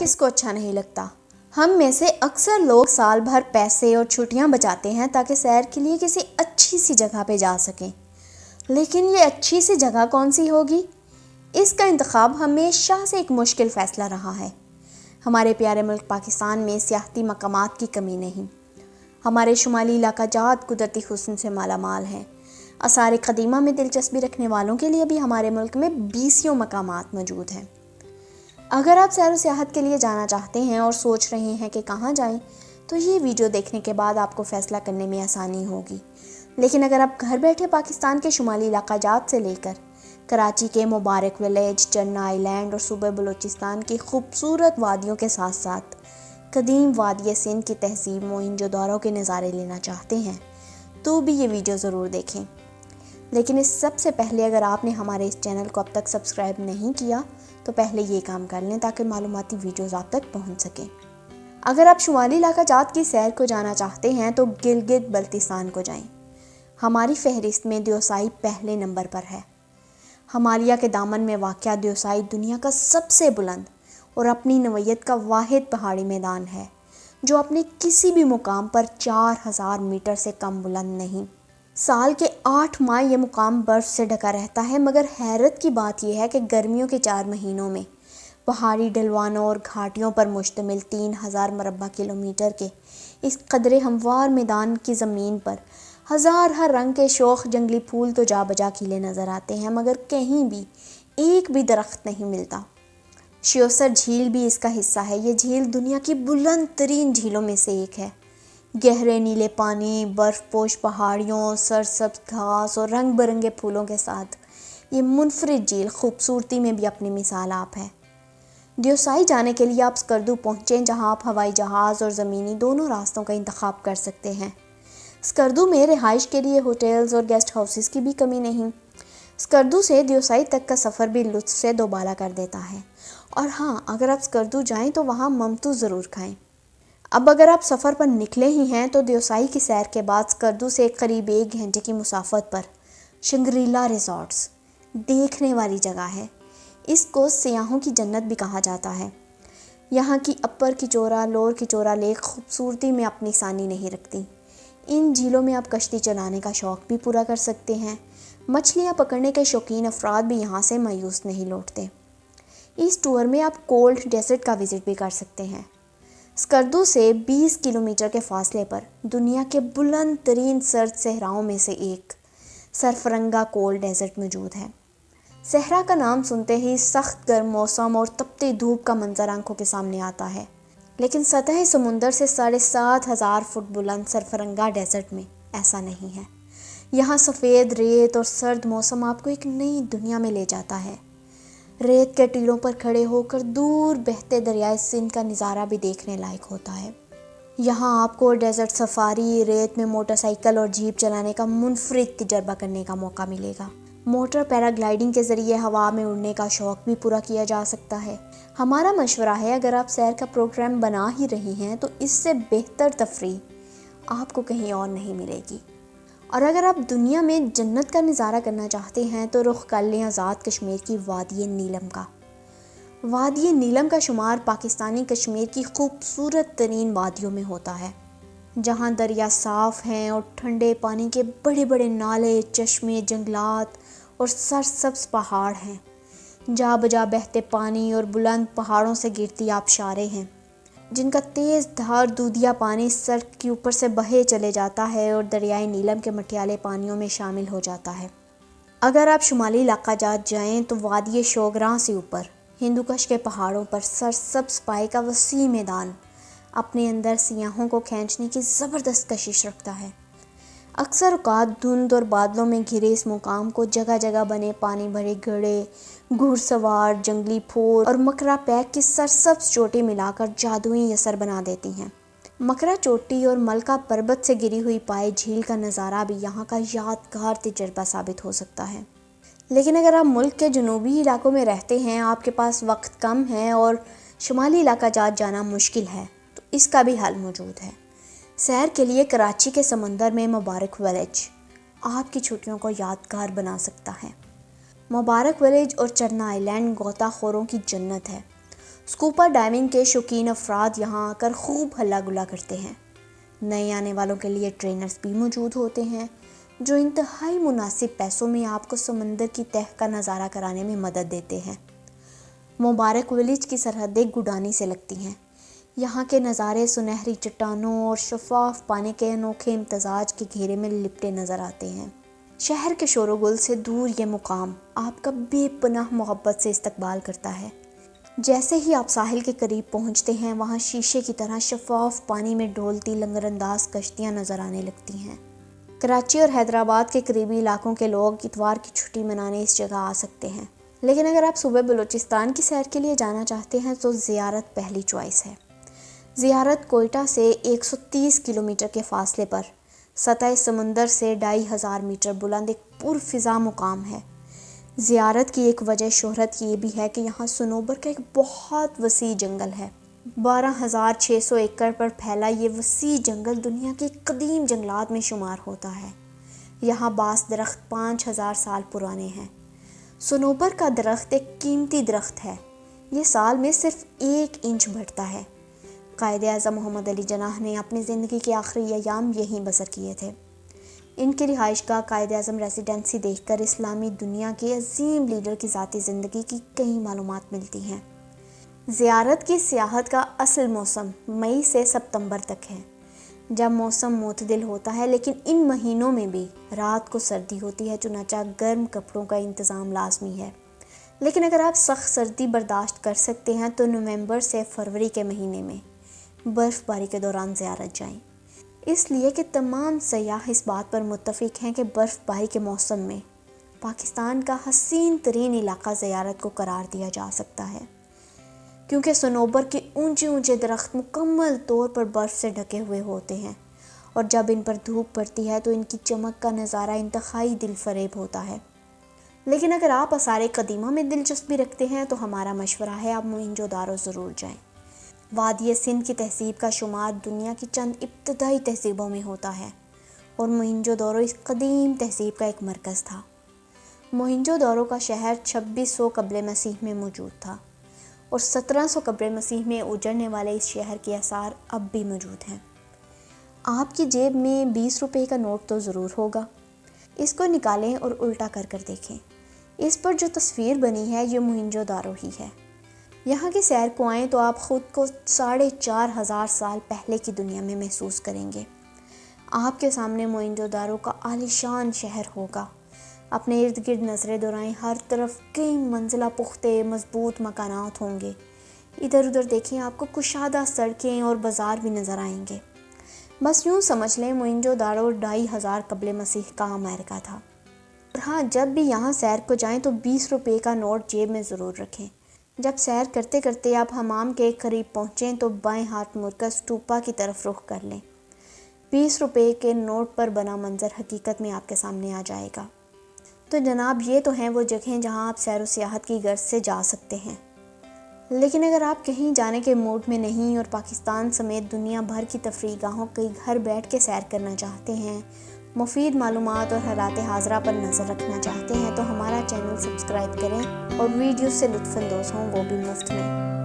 کس کو اچھا نہیں لگتا؟ ہم میں سے اکثر لوگ سال بھر پیسے اور چھٹیاں بچاتے ہیں تاکہ سیر کے لیے کسی اچھی سی جگہ پہ جا سکیں، لیکن یہ اچھی سی جگہ کون سی ہوگی؟ اس کا انتخاب ہمیشہ سے ایک مشکل فیصلہ رہا ہے۔ ہمارے پیارے ملک پاکستان میں سیاحتی مقامات کی کمی نہیں۔ ہمارے شمالی علاقہ جات قدرتی حسن سے مالا مال ہیں۔ آثار قدیمہ میں دلچسپی رکھنے والوں کے لیے بھی ہمارے ملک میں بیسیوں مقامات موجود ہیں۔ اگر آپ سیر و سیاحت کے لیے جانا چاہتے ہیں اور سوچ رہے ہیں کہ کہاں جائیں، تو یہ ویڈیو دیکھنے کے بعد آپ کو فیصلہ کرنے میں آسانی ہوگی۔ لیکن اگر آپ گھر بیٹھے پاکستان کے شمالی علاقہ جات سے لے کر کراچی کے مبارک ولیج، چنا آئی لینڈ اور صوبہ بلوچستان کی خوبصورت وادیوں کے ساتھ ساتھ قدیم وادی سندھ کی تہذیب موہنجو-داڑو کے نظارے لینا چاہتے ہیں، تو بھی یہ ویڈیو ضرور دیکھیں۔ لیکن اس سب سے پہلے اگر آپ نے ہمارے اس چینل کو اب تک سبسکرائب نہیں کیا تو پہلے یہ کام کر لیں تاکہ معلوماتی ویڈیوز آپ تک پہنچ سکیں۔ اگر آپ شمالی علاقہ جات کی سیر کو جانا چاہتے ہیں تو گلگت بلتستان کو جائیں۔ ہماری فہرست میں دیوسائی پہلے نمبر پر ہے۔ ہمالیہ کے دامن میں واقع دیوسائی دنیا کا سب سے بلند اور اپنی نوعیت کا واحد پہاڑی میدان ہے، جو اپنے کسی بھی مقام پر 4000 میٹر سے کم بلند نہیں۔ سال کے 8 ماہ یہ مقام برف سے ڈھکا رہتا ہے، مگر حیرت کی بات یہ ہے کہ گرمیوں کے 4 مہینوں میں پہاڑی ڈھلوانوں اور گھاٹیوں پر مشتمل 3000 مربع کلومیٹر کے اس قدرے ہموار میدان کی زمین پر ہزار ہر رنگ کے شوخ جنگلی پھول تو جا بجا کھلے نظر آتے ہیں، مگر کہیں بھی ایک بھی درخت نہیں ملتا۔ شیوسر جھیل بھی اس کا حصہ ہے۔ یہ جھیل دنیا کی بلند ترین جھیلوں میں سے ایک ہے۔ گہرے نیلے پانی، برف پوش پہاڑیوں، سرسبز گھاس اور رنگ برنگے پھولوں کے ساتھ یہ منفرد جھیل خوبصورتی میں بھی اپنی مثال آپ ہے۔ دیوسائی جانے کے لیے آپ اسکردو پہنچیں، جہاں آپ ہوائی جہاز اور زمینی دونوں راستوں کا انتخاب کر سکتے ہیں۔ اسکردو میں رہائش کے لیے ہوٹلز اور گیسٹ ہاؤسز کی بھی کمی نہیں۔ اسکردو سے دیوسائی تک کا سفر بھی لطف سے دوبالا کر دیتا ہے۔ اور ہاں، اگر آپ اسکردو جائیں تو وہاں ممتو ضرور کھائیں۔ اب اگر آپ سفر پر نکلے ہی ہیں تو دیوسائی کی سیر کے بعد اسکردو سے قریب 1 گھنٹے کی مسافت پر شنگریلا ریزارٹس دیکھنے والی جگہ ہے۔ اس کو سیاحوں کی جنت بھی کہا جاتا ہے۔ یہاں کی اپر کچورا، لوور کچورا لیک خوبصورتی میں اپنی ثانی نہیں رکھتی۔ ان جھیلوں میں آپ کشتی چلانے کا شوق بھی پورا کر سکتے ہیں۔ مچھلیاں پکڑنے کے شوقین افراد بھی یہاں سے مایوس نہیں لوٹتے۔ اس ٹور میں آپ کولڈ ڈیزرٹ کا وزٹ بھی کر سکتے ہیں۔ اسکردو سے 20 کلومیٹر کے فاصلے پر دنیا کے بلند ترین سرد صحراؤں میں سے ایک سرفرنگا کولڈ ڈیزرٹ موجود ہے۔ صحرا کا نام سنتے ہی سخت گرم موسم اور تپتی دھوپ کا منظر آنکھوں کے سامنے آتا ہے، لیکن سطح سمندر سے 7500 فٹ بلند سرفرنگا ڈیزرٹ میں ایسا نہیں ہے۔ یہاں سفید ریت اور سرد موسم آپ کو ایک نئی دنیا میں لے جاتا ہے۔ ریت کے ٹیلوں پر کھڑے ہو کر دور بہتے دریائے سندھ کا نظارہ بھی دیکھنے لائق ہوتا ہے۔ یہاں آپ کو ڈیزرٹ سفاری، ریت میں موٹر سائیکل اور جیپ چلانے کا منفرد تجربہ کرنے کا موقع ملے گا۔ موٹر پیرا گلائیڈنگ کے ذریعے ہوا میں اڑنے کا شوق بھی پورا کیا جا سکتا ہے۔ ہمارا مشورہ ہے، اگر آپ سیر کا پروگرام بنا ہی رہی ہیں تو اس سے بہتر تفریح آپ کو کہیں اور نہیں ملے گی۔ اور اگر آپ دنیا میں جنت کا نظارہ کرنا چاہتے ہیں تو رخ کر لیں آزاد کشمیر کی وادی نیلم کا۔ وادی نیلم کا شمار پاکستانی کشمیر کی خوبصورت ترین وادیوں میں ہوتا ہے، جہاں دریا صاف ہیں اور ٹھنڈے پانی کے بڑے بڑے نالے، چشمے، جنگلات اور سرسبز پہاڑ ہیں۔ جا بجا بہتے پانی اور بلند پہاڑوں سے گرتی آبشاریں ہیں، جن کا تیز دھار دودھیا پانی سڑک کے اوپر سے بہے چلے جاتا ہے اور دریائے نیلم کے مٹیالے پانیوں میں شامل ہو جاتا ہے۔ اگر آپ شمالی علاقہ جات جائیں تو وادی شوگراں سے اوپر ہندوکش کے پہاڑوں پر سرسبز پائے کا وسیع میدان اپنے اندر سیاحوں کو کھینچنے کی زبردست کشش رکھتا ہے۔ اکثر اوقات دھند اور بادلوں میں گھرے اس مقام کو جگہ جگہ بنے پانی بھرے گھڑے، گھڑ سوار، جنگلی پھول اور مکرا پیک کی سرسبز چوٹی ملا کر جادوئی اثر بنا دیتی ہیں۔ مکرا چوٹی اور ملکہ پربت سے گری ہوئی پائے جھیل کا نظارہ بھی یہاں کا یادگار تجربہ ثابت ہو سکتا ہے۔ لیکن اگر آپ ملک کے جنوبی علاقوں میں رہتے ہیں، آپ کے پاس وقت کم ہے اور شمالی علاقہ جات جانا مشکل ہے، تو اس کا بھی حل موجود ہے۔ سیر کے لیے کراچی کے سمندر میں مبارک ولیج آپ کی چھٹیوں کو یادگار بنا سکتا ہے۔ مبارک ولیج اور چنا آئی لینڈ غوطہ خوروں کی جنت ہے۔ اسکوبا ڈائیونگ کے شوقین افراد یہاں آ کر خوب ہلا گلا کرتے ہیں۔ نئے آنے والوں کے لیے ٹرینرز بھی موجود ہوتے ہیں جو انتہائی مناسب پیسوں میں آپ کو سمندر کی تہہ کا نظارہ کرانے میں مدد دیتے ہیں۔ مبارک ولیج کی سرحدیں گڈانی سے لگتی ہیں۔ یہاں کے نظارے سنہری چٹانوں اور شفاف پانی کے انوکھے امتزاج کے گھیرے میں لپٹے نظر آتے ہیں۔ شہر کے شور و گل سے دور یہ مقام آپ کا بے پناہ محبت سے استقبال کرتا ہے۔ جیسے ہی آپ ساحل کے قریب پہنچتے ہیں، وہاں شیشے کی طرح شفاف پانی میں ڈولتی لنگر انداز کشتیاں نظر آنے لگتی ہیں۔ کراچی اور حیدرآباد کے قریبی علاقوں کے لوگ اتوار کی چھٹی منانے اس جگہ آ سکتے ہیں، لیکن اگر آپ صوبہ بلوچستان کی سیر کے لیے جانا چاہتے ہیں تو زیارت پہلی چوائس ہے۔ زیارت کوئٹہ سے 130 کلومیٹر کے فاصلے پر سطح سمندر سے 2500 میٹر بلند ایک پرفضا مقام ہے۔ زیارت کی ایک وجہ شہرت یہ بھی ہے کہ یہاں صنوبر کا ایک بہت وسیع جنگل ہے۔ 12,600 ایکڑ پر پھیلا یہ وسیع جنگل دنیا کے قدیم جنگلات میں شمار ہوتا ہے۔ یہاں بعض درخت 5,000 سال پرانے ہیں۔ صنوبر کا درخت ایک قیمتی درخت ہے۔ یہ سال میں صرف 1 انچ بڑھتا ہے۔ قائد اعظم محمد علی جناح نے اپنی زندگی کے آخری ایام یہیں بسر کیے تھے۔ ان کی رہائش گاہ قائد اعظم ریزیڈنسی دیکھ کر اسلامی دنیا کے عظیم لیڈر کی ذاتی زندگی کی کئی معلومات ملتی ہیں۔ زیارت کی سیاحت کا اصل موسم مئی سے ستمبر تک ہے، جب موسم معتدل ہوتا ہے، لیکن ان مہینوں میں بھی رات کو سردی ہوتی ہے، چنانچہ گرم کپڑوں کا انتظام لازمی ہے۔ لیکن اگر آپ سخت سردی برداشت کر سکتے ہیں تو نومبر سے فروری کے مہینے میں برف باری کے دوران زیارت جائیں، اس لیے کہ تمام سیاح اس بات پر متفق ہیں کہ برف باری کے موسم میں پاکستان کا حسین ترین علاقہ زیارت کو قرار دیا جا سکتا ہے، کیونکہ صنوبر کے اونچے اونچے درخت مکمل طور پر برف سے ڈھکے ہوئے ہوتے ہیں، اور جب ان پر دھوپ پڑتی ہے تو ان کی چمک کا نظارہ انتہائی دل فریب ہوتا ہے۔ لیکن اگر آپ آثار قدیمہ میں دلچسپی رکھتے ہیں تو ہمارا مشورہ ہے آپ موہنجو داڑو ضرور جائیں۔ وادی سندھ کی تہذیب کا شمار دنیا کی چند ابتدائی تہذیبوں میں ہوتا ہے، اور موہنجو داڑو اس قدیم تہذیب کا ایک مرکز تھا۔ موہنجو داڑو کا شہر 2600 قبل مسیح میں موجود تھا، اور 1700 قبل مسیح میں اجڑنے والے اس شہر کے آثار اب بھی موجود ہیں۔ آپ کی جیب میں 20 روپے کا نوٹ تو ضرور ہوگا۔ اس کو نکالیں اور الٹا کر کر دیکھیں۔ اس پر جو تصویر بنی ہے یہ موہنجو داڑو ہی ہے۔ یہاں کی سیر کو آئیں تو آپ خود کو 4,500 سال پہلے کی دنیا میں محسوس کریں گے۔ آپ کے سامنے موہنجو داڑو کا عالیشان شہر ہوگا۔ اپنے ارد گرد نظریں دورائیں، ہر طرف کئی منزلہ پختہ مضبوط مکانات ہوں گے۔ ادھر ادھر دیکھیں، آپ کو کشادہ سڑکیں اور بازار بھی نظر آئیں گے۔ بس یوں سمجھ لیں موہنجو داڑو 2500 قبل مسیح کا امریکہ تھا۔ اور ہاں، جب بھی یہاں سیر کو جائیں تو 20 روپے کا نوٹ جیب میں ضرور رکھیں۔ جب سیر کرتے کرتے آپ حمام کے قریب پہنچیں تو بائیں ہاتھ مڑ کر اسٹوپا کی طرف رخ کر لیں۔ 20 روپے کے نوٹ پر بنا منظر حقیقت میں آپ کے سامنے آ جائے گا۔ تو جناب، یہ تو ہیں وہ جگہیں جہاں آپ سیر و سیاحت کی غرض سے جا سکتے ہیں۔ لیکن اگر آپ کہیں جانے کے موڈ میں نہیں اور پاکستان سمیت دنیا بھر کی تفریح گاہوں کئی گھر بیٹھ کے سیر کرنا چاہتے ہیں، مفید معلومات اور حالات حاضرہ پر نظر رکھنا چاہتے ہیں، تو ہمارا چینل سبسکرائب کریں اور ویڈیو سے لطف اندوز ہوں، وہ بھی مفت میں۔